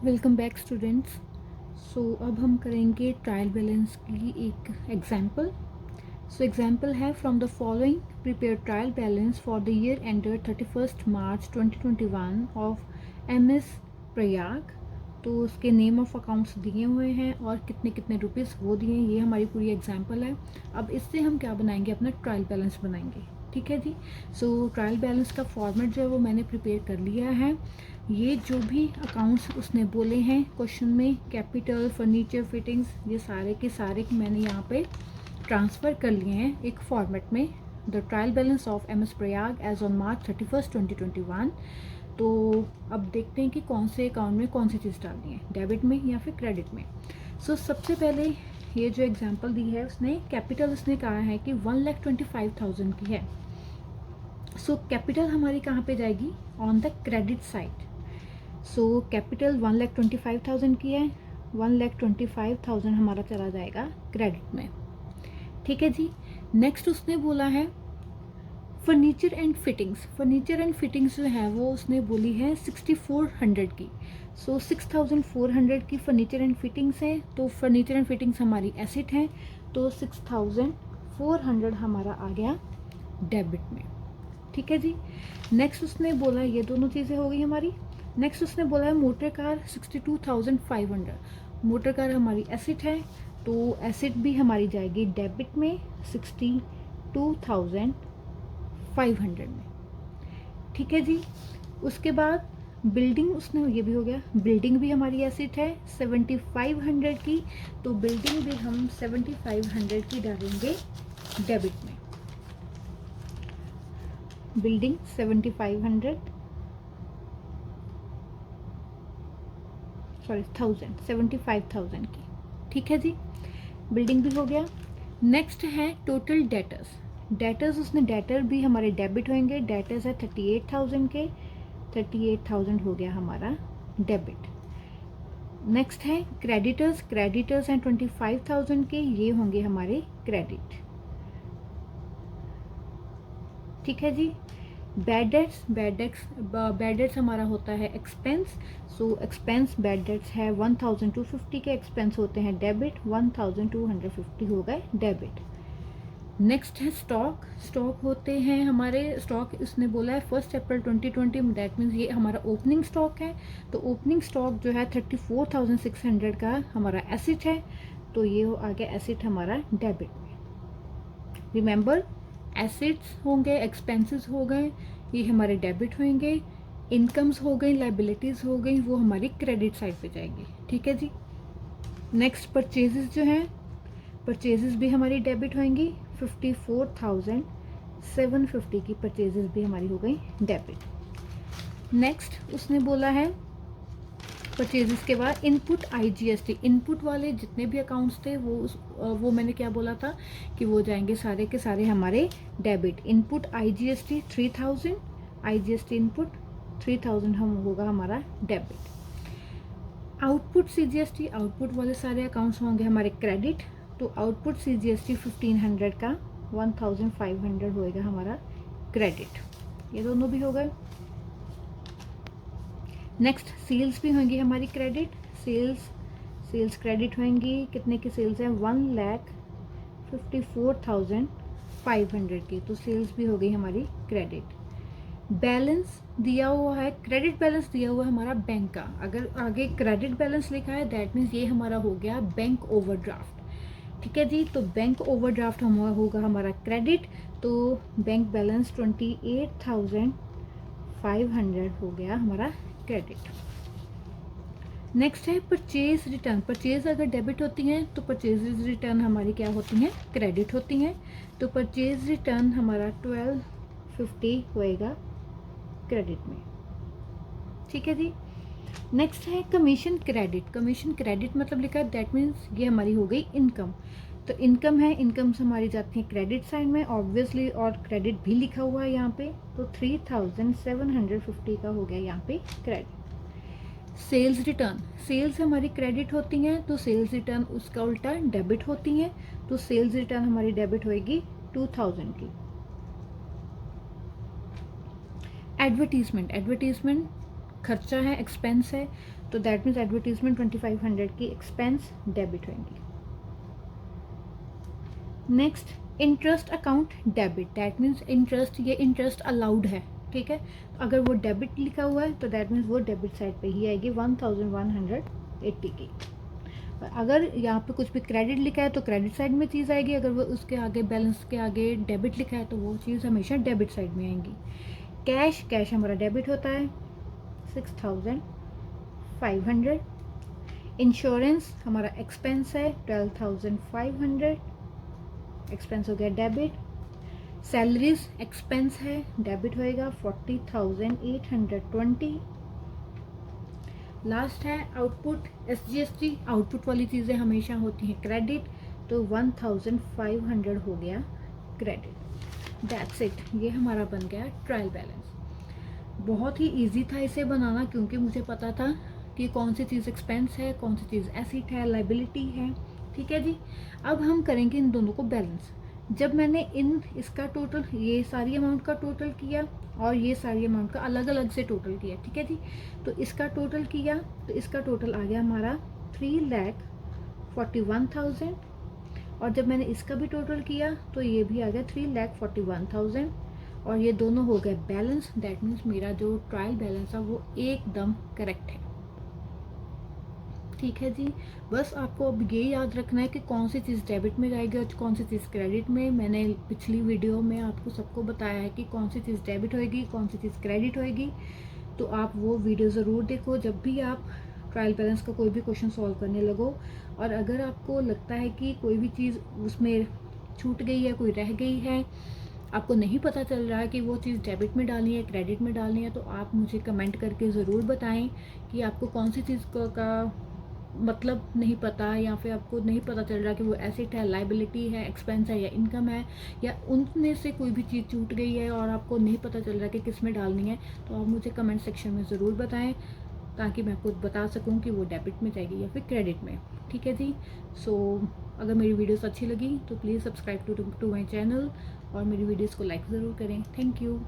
Welcome back students. अब हम करेंगे ट्रायल बैलेंस की एक एग्जाम्पल। एग्जाम्पल है from the following prepare trial balance for the year ended 31 March 2021 of MS Prayag. तो उसके नेम ऑफ अकाउंट्स दिए हुए हैं और कितने कितने रुपीज़ वो दिए हैं, ये हमारी पूरी एग्जाम्पल है। अब इससे हम क्या बनाएंगे, अपना ट्रायल बैलेंस बनाएंगे। ठीक है जी। ट्रायल बैलेंस का फॉर्मेट जो है वो मैंने प्रिपेयर कर लिया है। ये जो भी अकाउंट्स उसने बोले हैं क्वेश्चन में, कैपिटल, फर्नीचर, फिटिंग्स, ये सारे के सारे मैंने यहाँ पे ट्रांसफ़र कर लिए हैं एक फॉर्मेट में। The trial balance of M S Prayag as on March 31, 2021। तो अब देखते हैं कि कौन से अकाउंट में कौन सी चीज़ डालनी है, डेबिट में या फिर क्रेडिट में। सबसे पहले ये जो एग्जांपल दी है उसने कैपिटल, उसने कहा है कि 1,25,000 की है। कैपिटल हमारी कहाँ पे जाएगी, on the credit side. Capital 1,25,000 की है, 1,25,000 हमारा चला जाएगा क्रेडिट में। ठीक है जी। नेक्स्ट उसने बोला है furniture and fittings. Furniture and fittings जो है वो उसने बोली है 6,400 की। 6,400 की फर्नीचर एंड फिटिंग्स है। तो फर्नीचर एंड फिटिंग्स हमारी एसेट है, तो 6,400 हमारा आ गया डेबिट में। ठीक है जी। नेक्स्ट उसने बोला, ये दोनों चीज़ें हो गई हमारी। नेक्स्ट उसने बोला है मोटर कार 62,500। मोटर कार हमारी एसेट है, तो एसेट भी हमारी जाएगी डेबिट में 62,500 में। ठीक है जी। उसके बाद बिल्डिंग, उसने ये भी हो गया, बिल्डिंग भी हमारी एसेट है 7,500 की। तो बिल्डिंग भी हम 7,500 की डालेंगे डेबिट में। बिल्डिंग 7,500, सॉरी 75,000 की। ठीक है जी, बिल्डिंग भी हो गया। नेक्स्ट है टोटल डेटर्स। डेटर्स, उसने डेटर भी हमारे डेबिट होंगे। डेटर्स है 38,000 के, 38,000 हो गया हमारा डेबिट। नेक्स्ट है क्रेडिटर्स। क्रेडिटर्स हैं 25,000 के, ये होंगे हमारे क्रेडिट। ठीक है जी। बैड डेट्स, बैड डेट्स हमारा होता है एक्सपेंस। एक्सपेंस बैड डेट्स है 1,250 के, एक्सपेंस होते हैं डेबिट, 1,250 हो गए डेबिट। नेक्स्ट है स्टॉक। स्टॉक होते हैं हमारे, स्टॉक इसने बोला है 1 अप्रैल 2020, दैट मीन्स ये हमारा ओपनिंग स्टॉक है। तो ओपनिंग स्टॉक जो है 34,600 का हमारा एसेट है, तो ये आ गया एसेट हमारा डेबिट में। रिमेंबर, एसेट्स होंगे, एक्सपेंसेस हो गए, ये हमारे डेबिट होंगे। इनकम्स हो गई, लाइबिलिटीज़ हो गई, वो हमारी क्रेडिट साइड पे जाएंगी। ठीक है जी। नेक्स्ट परचेजेस जो हैं, परचेजेस भी हमारी डेबिट होंगी। 54,750 की परचेजेस भी हमारी हो गई डेबिट। नेक्स्ट उसने बोला है परचेजेस के बाद इनपुट आईजीएसटी। इनपुट वाले जितने भी अकाउंट्स थे वो मैंने क्या बोला था कि वो जाएंगे सारे के सारे हमारे debit. Input IGST 3,000, IGST input 3,000 हम होगा हमारा डेबिट। आउटपुट सीजीएसटी, आउटपुट वाले सारे अकाउंट्स होंगे हमारे क्रेडिट। तो आउटपुट सीजीएसटी 1,500 का 1,500 होएगा हमारा क्रेडिट। ये दोनों भी हो गए। नेक्स्ट सेल्स भी होंगी हमारी क्रेडिट। सेल्स क्रेडिट होंगी, कितने की सेल्स है 1,54,500 की, तो सेल्स भी हो गई हमारी क्रेडिट। बैलेंस दिया हुआ है, क्रेडिट बैलेंस दिया हुआ है हमारा बैंक का। अगर आगे क्रेडिट बैलेंस लिखा है दैट मीन्स ये हमारा हो गया बैंक ओवरड्राफ्ट। ठीक है जी। तो बैंक ओवरड्राफ्ट होगा हमारा क्रेडिट, तो बैंक बैलेंस 28,500 हो गया हमारा क्रेडिट। नेक्स्ट है परचेज रिटर्न। परचेज अगर डेबिट होती हैं तो परचेज रिटर्न हमारी क्या होती हैं, क्रेडिट होती हैं। तो परचेज रिटर्न हमारा 1,250 होएगा क्रेडिट में। ठीक है जी। नेक्स्ट है कमीशन क्रेडिट। कमीशन क्रेडिट मतलब लिखा है दैट मीन्स ये हमारी हो गई इनकम। तो इनकम है, इनकम्स हमारी जाती हैं क्रेडिट साइड में ऑब्वियसली, और क्रेडिट भी लिखा हुआ है यहाँ पे। तो 3,750 का हो गया यहाँ पे क्रेडिट। सेल्स रिटर्न, सेल्स हमारी क्रेडिट होती हैं, तो सेल्स रिटर्न उसका उल्टा डेबिट होती हैं। तो सेल्स रिटर्न हमारी डेबिट होएगी 2,000 की। एडवर्टीजमेंट, एडवर्टीजमेंट खर्चा है, एक्सपेंस है, तो दैट मीन्स एडवर्टीजमेंट 2500 की एक्सपेंस डेबिट होंगी। Next interest account debit, that means interest, ये इंटरेस्ट अलाउड है, ठीक है। अगर वो डेबिट लिखा हुआ है तो दैट मीन्स वो डेबिट साइड पे ही आएगी 1180 की। अगर यहाँ पे कुछ भी क्रेडिट लिखा है तो क्रेडिट साइड में चीज़ आएगी, अगर वो उसके आगे बैलेंस के आगे डेबिट लिखा है तो वो चीज़ हमेशा डेबिट साइड में आएगी। कैश, कैश हमारा डेबिट होता है 6500। इंश्योरेंस हमारा एक्सपेंस है 12500, एक्सपेंस हो गया डेबिट। सैलरीज एक्सपेंस है, डेबिट होएगा 40,820। लास्ट है आउटपुट, SGST, आउटपुट वाली चीज़ें हमेशा होती हैं क्रेडिट, तो 1500 हो गया क्रेडिट। दैट्स इट, ये हमारा बन गया ट्रायल बैलेंस। बहुत ही इजी था इसे बनाना, क्योंकि मुझे पता था कि कौन सी चीज़ एक्सपेंस है, कौन सी चीज़ एसेट है, लाइबिलिटी है, ठीक है जी। अब हम करेंगे इन दोनों को बैलेंस। जब मैंने इसका टोटल, ये सारी अमाउंट का टोटल किया और ये सारी अमाउंट का अलग अलग से टोटल किया, ठीक है जी, तो इसका टोटल किया तो इसका टोटल आ गया हमारा 3,41,000। और जब मैंने इसका भी टोटल किया तो ये भी आ गया 3,41,000, और ये दोनों हो गए बैलेंस। दैट मीन्स मेरा जो ट्रायल बैलेंस है वो एकदम करेक्ट है, ठीक है जी। बस आपको अब ये याद रखना है कि कौन सी चीज़ डेबिट में जाएगी और कौन सी चीज़ क्रेडिट में। मैंने पिछली वीडियो में आपको सबको बताया है कि कौन सी चीज़ डेबिट होएगी, कौन सी चीज़ क्रेडिट होएगी, तो आप वो वीडियो ज़रूर देखो जब भी आप ट्रायल बैलेंस का कोई भी क्वेश्चन सॉल्व करने लगो। और अगर आपको लगता है कि कोई भी चीज़ उसमें छूट गई है, कोई रह गई है, आपको नहीं पता चल रहा है कि वो चीज़ डेबिट में डालनी है, क्रेडिट में डालनी है, तो आप मुझे कमेंट करके ज़रूर बताएं कि आपको कौन सी चीज़ का मतलब नहीं पता, या फिर आपको नहीं पता चल रहा कि वो एसेट है, लाइबिलिटी है, एक्सपेंस है या इनकम है, या उनमें से कोई भी चीज़ छूट गई है और आपको नहीं पता चल रहा कि किस में डालनी है, तो आप मुझे कमेंट सेक्शन में ज़रूर बताएं, ताकि मैं आपको बता सकूं कि वो डेबिट में जाएगी या फिर क्रेडिट में, ठीक है जी। सो अगर मेरी वीडियोस अच्छी लगी तो please subscribe to my channel और मेरी वीडियोस को लाइक ज़रूर करें। Thank you.